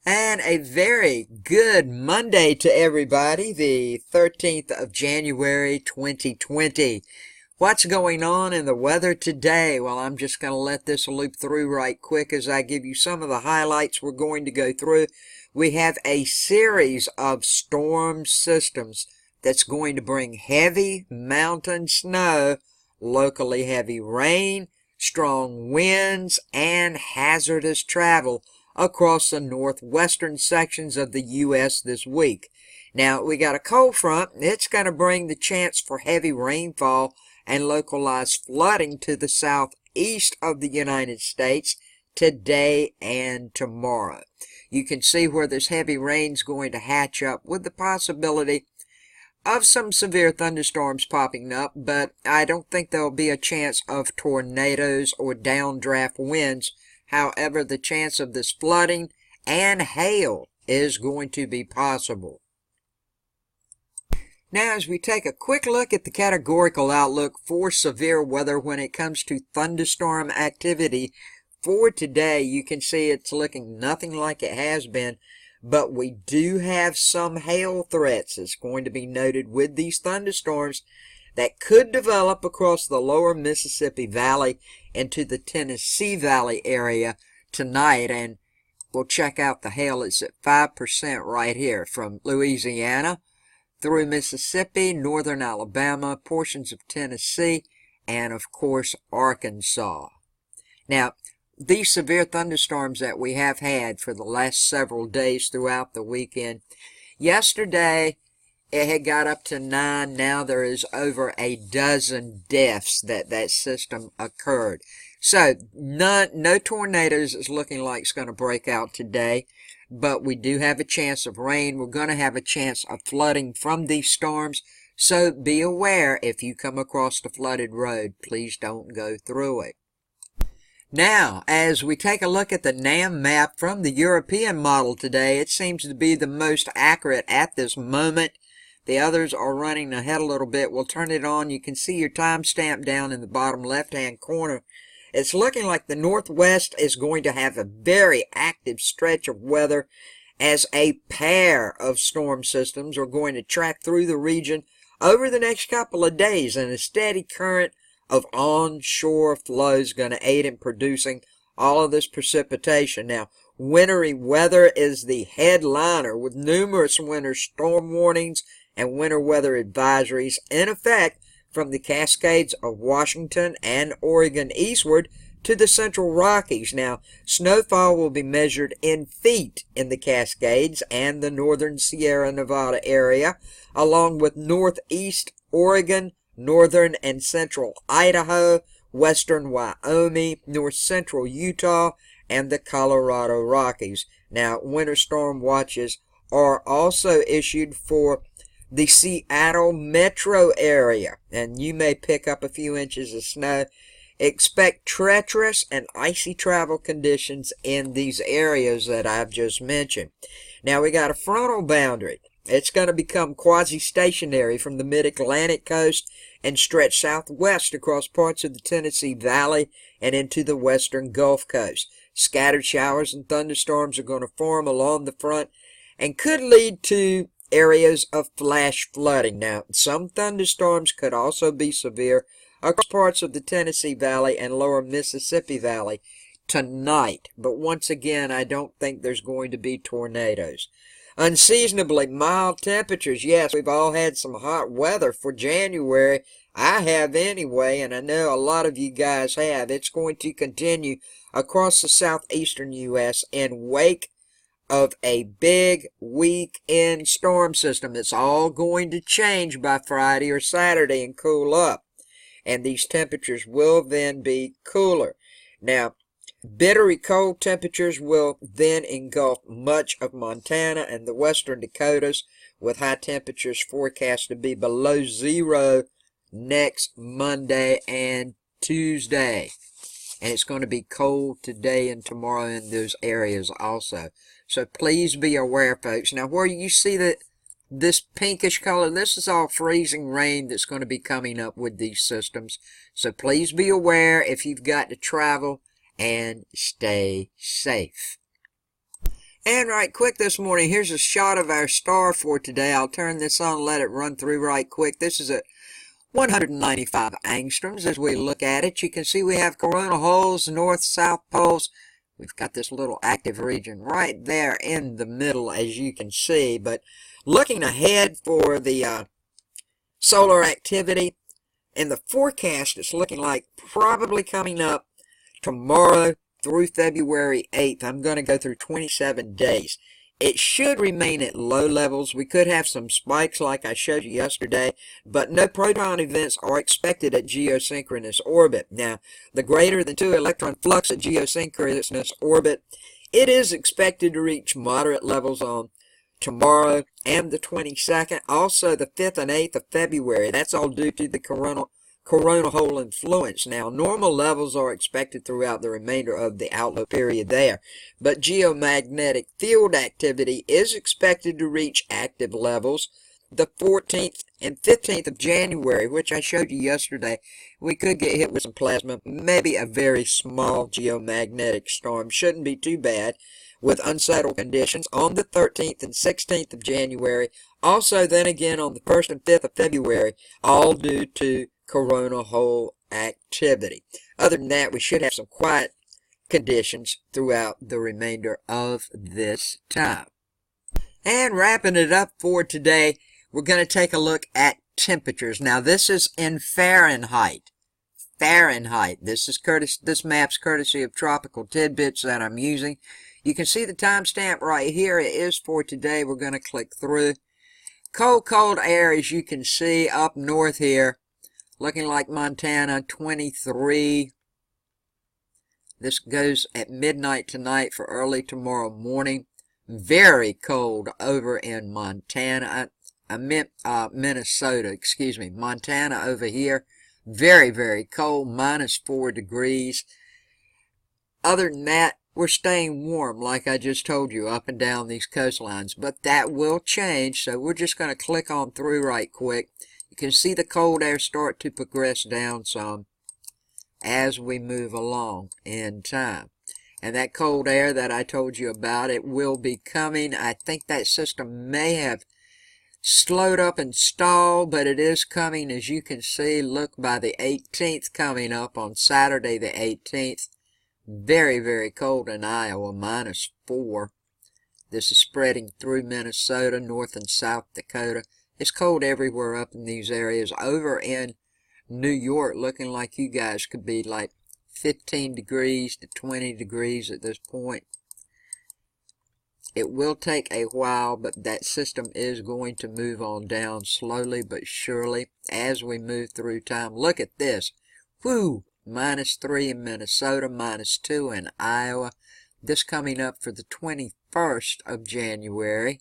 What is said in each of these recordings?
And a very good Monday to everybody, the 13th of January, 2020. What's going on in the weather today? Well, I'm just going to let this loop through right quick as I give you some of the highlights we're going to go through. We have a series of storm systems that's going to bring heavy mountain snow, locally heavy rain, strong winds, and hazardous travel across the northwestern sections of the U.S. this week. Now, we got a cold front. It's going to bring the chance for heavy rainfall and localized flooding to the southeast of the United States today and tomorrow. You can see where this heavy rain's going to hatch up with the possibility of some severe thunderstorms popping up, but I don't think there'll be a chance of tornadoes or downdraft winds. However, the chance of this flooding and hail is going to be possible. Now, as we take a quick look at the categorical outlook for severe weather when it comes to thunderstorm activity for today, you can see it's looking nothing like it has been, but we do have some hail threats that's going to be noted with these thunderstorms that could develop across the lower Mississippi Valley into the Tennessee Valley area tonight. And we'll check out the hail. It's at 5% right here from Louisiana through Mississippi, northern Alabama, portions of Tennessee, and of course Arkansas. Now, these severe thunderstorms that we have had for the last several days throughout the weekend, yesterday it had got up to 9. Now there is over a dozen deaths that system occurred. So no tornadoes is looking like it's going to break out today, but we do have a chance of rain. We're going to have a chance of flooding from these storms. So be aware if you come across the flooded road, please don't go through it. Now, as we take a look at the NAM map from the European model today, it seems to be the most accurate at this moment. The others are running ahead a little bit. We'll turn it on. You can see your timestamp down in the bottom left-hand corner. It's looking like the Northwest is going to have a very active stretch of weather as a pair of storm systems are going to track through the region over the next couple of days, and a steady current of onshore flow is going to aid in producing all of this precipitation. Now, wintry weather is the headliner with numerous winter storm warnings and winter weather advisories in effect from the Cascades of Washington and Oregon eastward to the Central Rockies. Now, snowfall will be measured in feet in the Cascades and the northern Sierra Nevada area, along with northeast Oregon, northern and central Idaho, western Wyoming, north central Utah, and the Colorado Rockies. Now, winter storm watches are also issued for the Seattle metro area, and you may pick up a few inches of snow. Expect treacherous and icy travel conditions in these areas that I've just mentioned. Now, we got a frontal boundary. It's going to become quasi-stationary from the mid-Atlantic coast and stretch southwest across parts of the Tennessee Valley and into the western Gulf Coast. Scattered showers and thunderstorms are going to form along the front and could lead to areas of flash flooding. Now, some thunderstorms could also be severe across parts of the Tennessee Valley and lower Mississippi Valley tonight. But once again, I don't think there's going to be tornadoes. Unseasonably mild temperatures. Yes, we've all had some hot weather for January. I have anyway, and I know a lot of you guys have. It's going to continue across the southeastern U.S. in wake of a big weekend storm system. It's all going to change by Friday or Saturday and cool up. And these temperatures will then be cooler. Now, bitterly cold temperatures will then engulf much of Montana and the western Dakotas, with high temperatures forecast to be below zero next Monday and Tuesday. And it's going to be cold today and tomorrow in those areas also. So please be aware, folks. Now, where you see this pinkish color, this is all freezing rain that's going to be coming up with these systems. So please be aware if you've got to travel and stay safe. And right quick this morning, here's a shot of our star for today. I'll turn this on and let it run through right quick. This is at 195 angstroms. As we look at it, you can see we have coronal holes, north-south poles. We've got this little active region right there in the middle, as you can see. But looking ahead for the solar activity, in the forecast, it's looking like probably coming up tomorrow through February 8th. I'm going to go through 27 days. It should remain at low levels. We could have some spikes like I showed you yesterday, but no proton events are expected at geosynchronous orbit. Now, the greater than 2 electron flux at geosynchronous orbit, it is expected to reach moderate levels on tomorrow and the 22nd, also the 5th and 8th of February. That's all due to the coronal hole influence. Now, normal levels are expected throughout the remainder of the outlook period there, but geomagnetic field activity is expected to reach active levels the 14th and 15th of January, which I showed you yesterday. We could get hit with some plasma, maybe a very small geomagnetic storm. Shouldn't be too bad with unsettled conditions on the 13th and 16th of January. Also, then again on the 1st and 5th of February, all due to coronal hole activity. Other than that, we should have some quiet conditions throughout the remainder of this time. And wrapping it up for today, we're going to take a look at temperatures. Now, this is in Fahrenheit. This map's courtesy of Tropical Tidbits that I'm using. You can see the timestamp right here. It is for today. We're going to click through. Cold air, as you can see up north here. Looking like Montana, 23. This goes at midnight tonight for early tomorrow morning. Very cold over in Montana. I meant Minnesota, excuse me. Montana over here. Very, very cold, -4 degrees. Other than that, we're staying warm, like I just told you, up and down these coastlines. But that will change, so we're just going to click on through right quick. You can see the cold air start to progress down some as we move along in time. And that cold air that I told you about, it will be coming. I think that system may have slowed up and stalled, but it is coming, as you can see. Look, by the 18th coming up on Saturday the 18th. Very, very cold in Iowa, -4. This is spreading through Minnesota, North and South Dakota. It's cold everywhere up in these areas. Over in New York, looking like you guys could be like 15 degrees to 20 degrees at this point. It will take a while, but that system is going to move on down slowly but surely as we move through time. Look at this. Whoo! -3 in Minnesota, -2 in Iowa. This coming up for the 21st of January.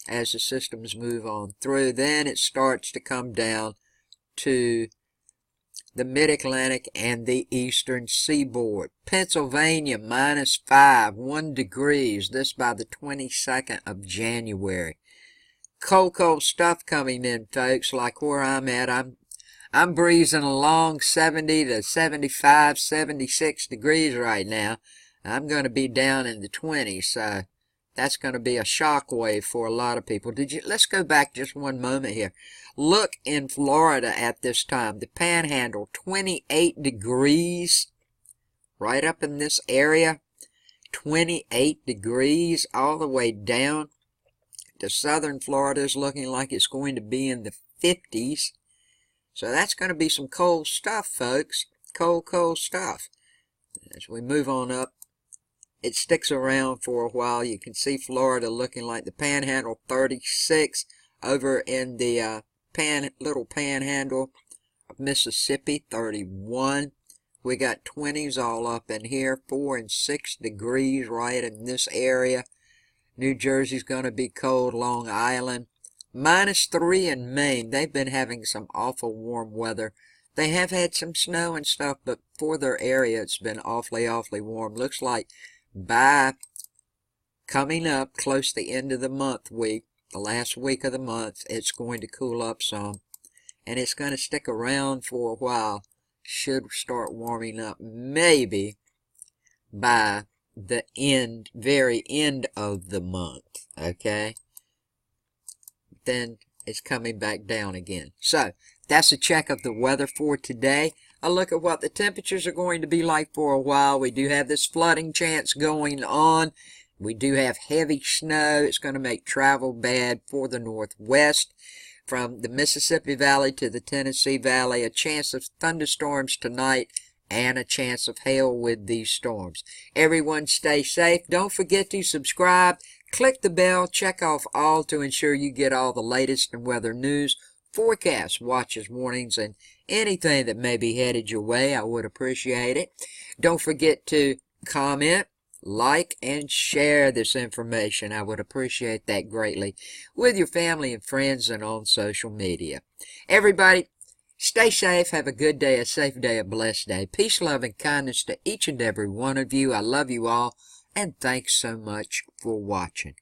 As the systems move on through, then it starts to come down to the mid-Atlantic and the eastern seaboard. Pennsylvania, -5, 1 degrees. This by the 22nd of January. Cold stuff coming in, folks. Like where I'm at, I'm breezing along 70 to 75, 76 degrees right now. I'm going to be down in the 20s, so that's going to be a shock wave for a lot of people. Let's go back just one moment here. Look in Florida at this time. The Panhandle, 28 degrees. Right up in this area. 28 degrees all the way down to southern Florida is looking like it's going to be in the 50s. So that's going to be some cold stuff, folks. Cold stuff. As we move on up, it sticks around for a while. You can see Florida looking like the Panhandle, 36. Over in the little Panhandle of Mississippi, 31. We got 20s all up in here, 4 and 6 degrees right in this area. New Jersey's going to be cold. Long Island, -3 in Maine. They've been having some awful warm weather. They have had some snow and stuff, but for their area, it's been awfully warm. Looks like by coming up close to the end of the month week, the last week of the month, it's going to cool up some. And it's going to stick around for a while. Should start warming up maybe by the end, very end of the month, okay? Then it's coming back down again. So that's a check of the weather for today. A look at what the temperatures are going to be like for a while. We do have this flooding chance going on. We do have heavy snow. It's going to make travel bad for the Northwest. From the Mississippi Valley to the Tennessee Valley, a chance of thunderstorms tonight and a chance of hail with these storms. Everyone stay safe. Don't forget to subscribe. Click the bell. Check off all to ensure you get all the latest in weather news, forecasts, watches, warnings, and anything that may be headed your way. I would appreciate it. Don't forget to comment, like, and share this information. I would appreciate that greatly with your family and friends and on social media. Everybody, stay safe. Have a good day, a safe day, a blessed day. Peace, love, and kindness to each and every one of you. I love you all, and thanks so much for watching.